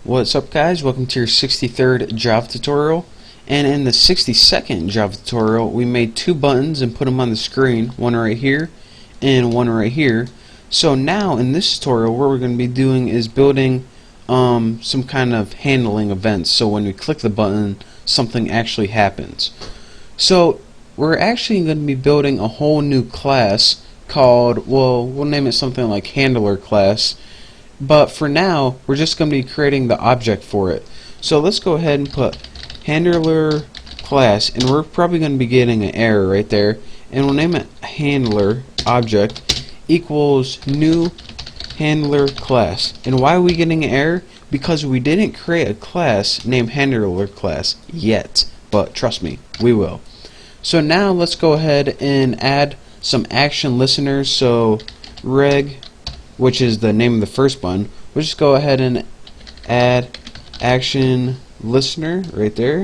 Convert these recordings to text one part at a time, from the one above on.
What's up, guys? Welcome to your 63rd Java tutorial. And in the 62nd Java tutorial, we made two buttons and put them on the screen, one right here and one right here. So now in this tutorial, what we're going to be doing is building some kind of handling events. So when we click the button, something actually happens. So we're actually going to be building a whole new class called, well, we'll name it something like handler class. But for now, we're just going to be creating the object for it. So let's go ahead and put handler class, and we're probably going to be getting an error right there. And we'll name it handler object equals new handler class. And why are we getting an error? Because we didn't create a class named handler class yet. But trust me, we will. So now let's go ahead and add some action listeners. So reg, which is the name of the first button, we'll just go ahead and add action listener right there.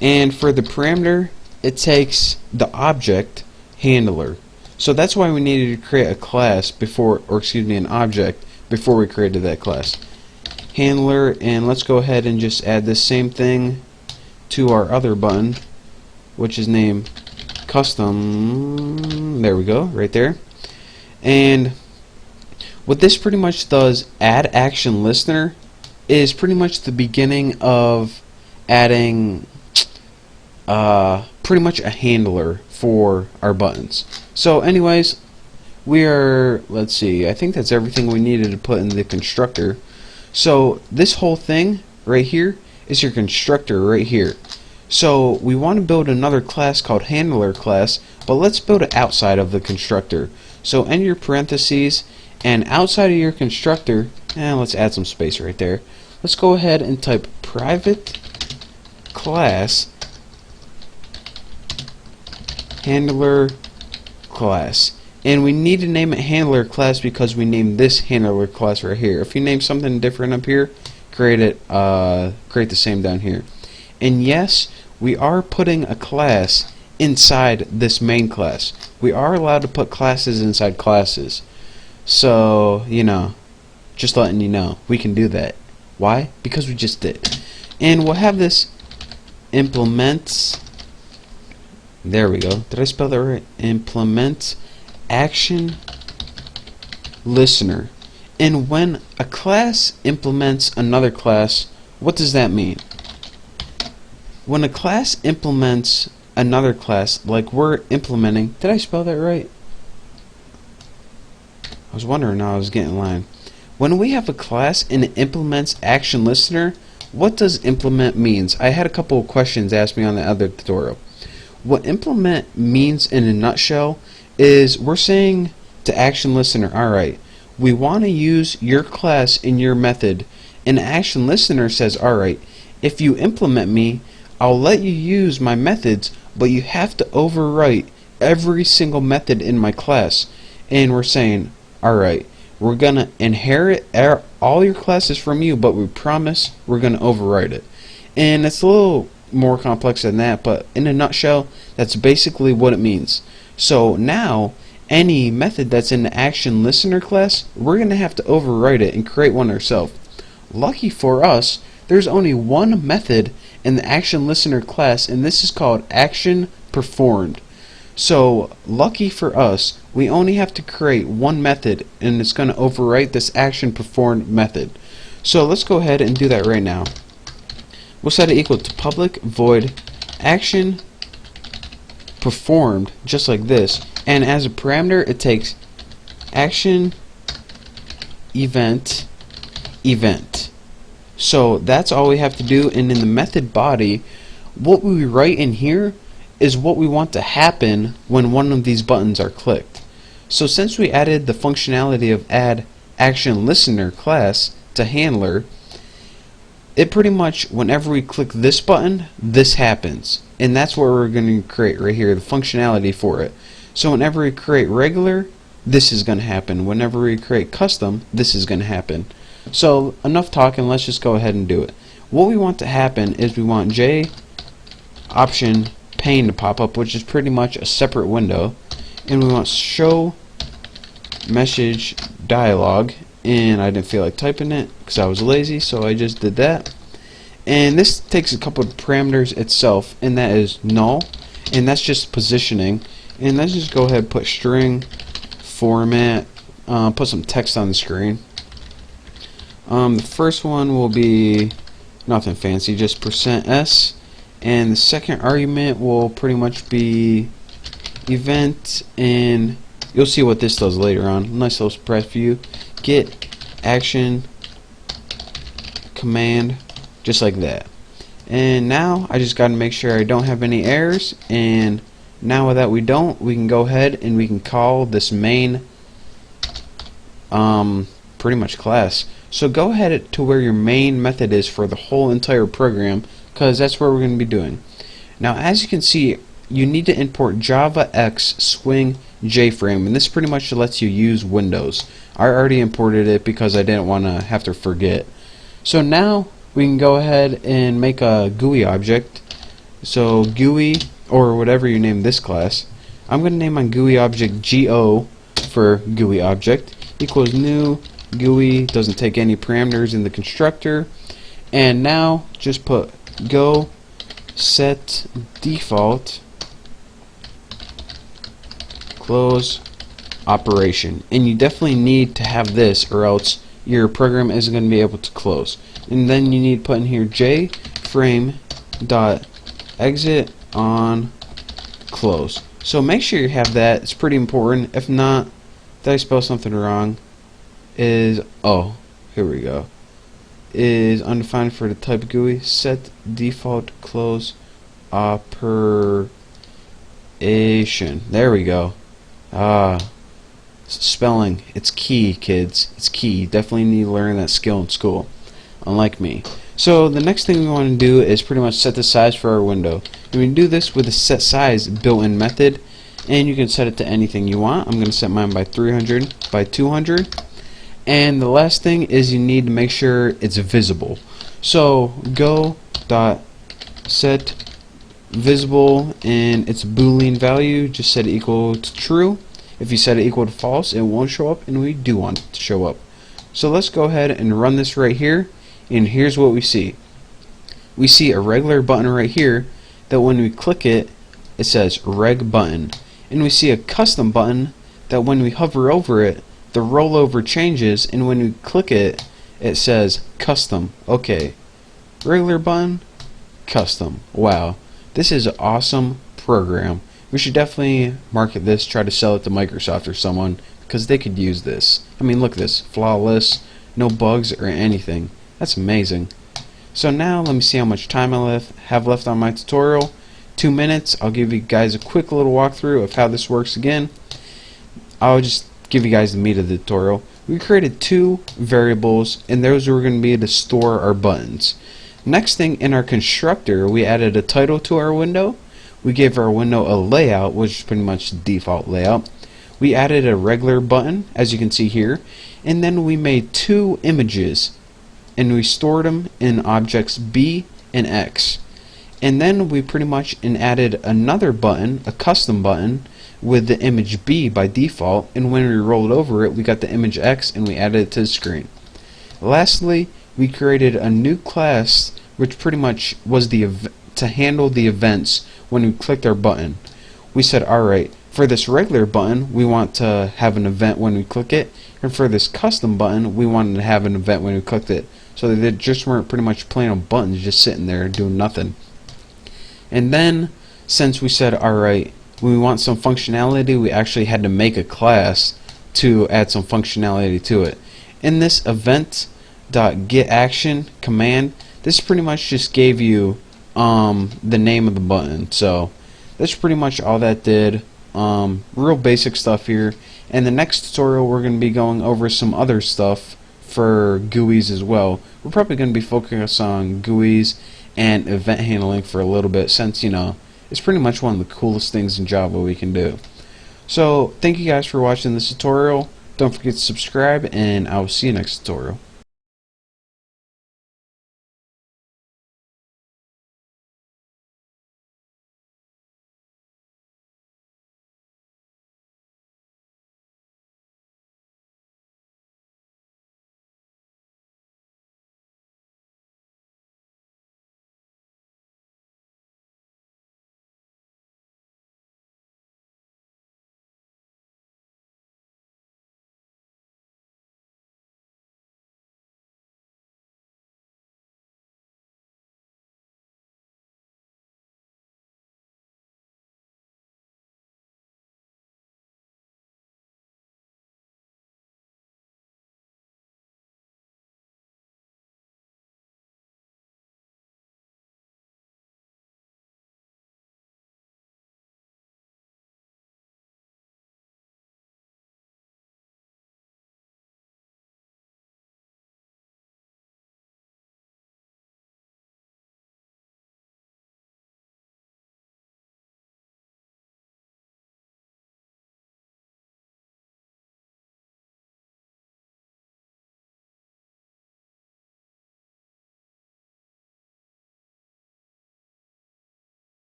And for the parameter, it takes the object handler. So that's why we needed to create a class before, or excuse me, an object before we created that class. Handler, and let's go ahead and just add the same thing to our other button, which is named custom. There we go, right there. And what this pretty much does, add action listener, is pretty much the beginning of adding pretty much a handler for our buttons. So anyways, we are, let's see, I think that's everything we needed to put in the constructor. So this whole thing right here is your constructor right here. So we want to build another class called handler class, but let's build it outside of the constructor. So in your parentheses, and outside of your constructor, let's add some space right there. Let's go ahead and type private class handler class. And we need to name it handler class because we named this handler class right here. If you name something different up here, create the same down here. And yes, we are putting a class inside this main class. We are allowed to put classes inside classes. So, you know, just letting you know, we can do that. Why? Because we just did. And we'll have this implements, there we go, did I spell that right? Implement action listener. And when a class implements another class, what does that mean? When a class implements another class, like we're implementing, did I spell that right? I was wondering how I was getting in line. When we have a class and it implements action listener, what does implement means? I had a couple of questions asked me on the other tutorial. What implement means in a nutshell is we're saying to action listener, alright, we want to use your class in your method, and action listener says, alright, if you implement me, I'll let you use my methods, but you have to overwrite every single method in my class. And we're saying, alright, we're going to inherit all your classes from you, but we promise we're going to overwrite it. And it's a little more complex than that, but in a nutshell, that's basically what it means. So now, any method that's in the action listener class, we're going to have to overwrite it and create one ourselves. Lucky for us, there's only one method in the action listener class, and this is called action performed. So lucky for us, we only have to create one method, and it's going to overwrite this action performed method. So let's go ahead and do that right now. We'll set it equal to public void action performed, just like this. And as a parameter, it takes action event. So that's all we have to do. And in the method body, what we write in here is what we want to happen when one of these buttons are clicked. So since we added the functionality of add action listener class to handler, it pretty much, whenever we click this button, this happens. And that's what we're going to create right here, the functionality for it. So whenever we create regular, this is going to happen. Whenever we create custom, this is going to happen. So enough talking, let's just go ahead and do it. What we want to happen is we want J option pane to pop up, which is pretty much a separate window, and we want show message dialog, and I didn't feel like typing it because I was lazy, so I just did that. And this takes a couple of parameters itself, and that is null, and that's just positioning. And let's just go ahead and put string format, put some text on the screen. The first one will be nothing fancy, just %s, and the second argument will pretty much be event, and you'll see what this does later on. Nice little surprise for you. Get action command, just like that. And now I just got to make sure I don't have any errors, and now that we don't, we can go ahead and we can call this main pretty much class. So go ahead to where your main method is for the whole entire program, because that's where we're going to be doing. Now as you can see, you need to import Java X Swing JFrame, and this pretty much lets you use Windows. I already imported it because I didn't want to have to forget. So now we can go ahead and make a GUI object. So GUI, or whatever you name this class, I'm going to name my GUI object GO for GUI object, equals new GUI, doesn't take any parameters in the constructor. And now just put go set default close operation, and you definitely need to have this or else your program isn't going to be able to close. And then you need to put in here jframe dot exit on close. So make sure you have that, it's pretty important. If not, did I spell something wrong? Is, oh, here we go, is undefined for the type GUI, set default close operation. There we go. Spelling, it's key, kids, it's key. You definitely need to learn that skill in school, unlike me. So the next thing we want to do is pretty much set the size for our window, and we can do this with the set size built-in method, and you can set it to anything you want. I'm going to set mine by 300 by 200. And the last thing is you need to make sure it's visible. So go dot set visible, and its Boolean value, just set it equal to true. If you set it equal to false, it won't show up, and we do want it to show up. So let's go ahead and run this right here, and here's what we see. We see a regular button right here that when we click it, it says reg button, and we see a custom button that when we hover over it, the rollover changes, and when we click it, it says custom. Okay, regular button, custom. Wow, this is an awesome program. We should definitely market this, try to sell it to Microsoft or someone, because they could use this. I mean, look at this, flawless, no bugs or anything. That's amazing. So now let me see how much time I have left on my tutorial. 2 minutes. I'll give you guys a quick little walkthrough of how this works again. I'll just give you guys the meat of the tutorial. We created 2 variables, and those were going to be to store our buttons. Next thing, in our constructor, we added a title to our window. We gave our window a layout, which is pretty much the default layout. We added a regular button, as you can see here, and then we made 2 images, and we stored them in objects B and X. And then we pretty much added another button, a custom button, with the image B by default, and when we rolled over it, we got the image X and we added it to the screen. Lastly, we created a new class which pretty much was to handle the events when we clicked our button. We said, alright, for this regular button we want to have an event when we click it, and for this custom button we wanted to have an event when we clicked it, so they just weren't pretty much plain old buttons just sitting there doing nothing. And then since we said, alright, when we want some functionality, we actually had to make a class to add some functionality to it. In this event.getAction command, this pretty much just gave you the name of the button. So that's pretty much all that did. Real basic stuff here. And the next tutorial we're going to be going over some other stuff for GUIs as well. We're probably going to be focusing on GUIs and event handling for a little bit, since, you know, it's pretty much one of the coolest things in Java we can do. So thank you guys for watching this tutorial. Don't forget to subscribe, and I will see you next tutorial.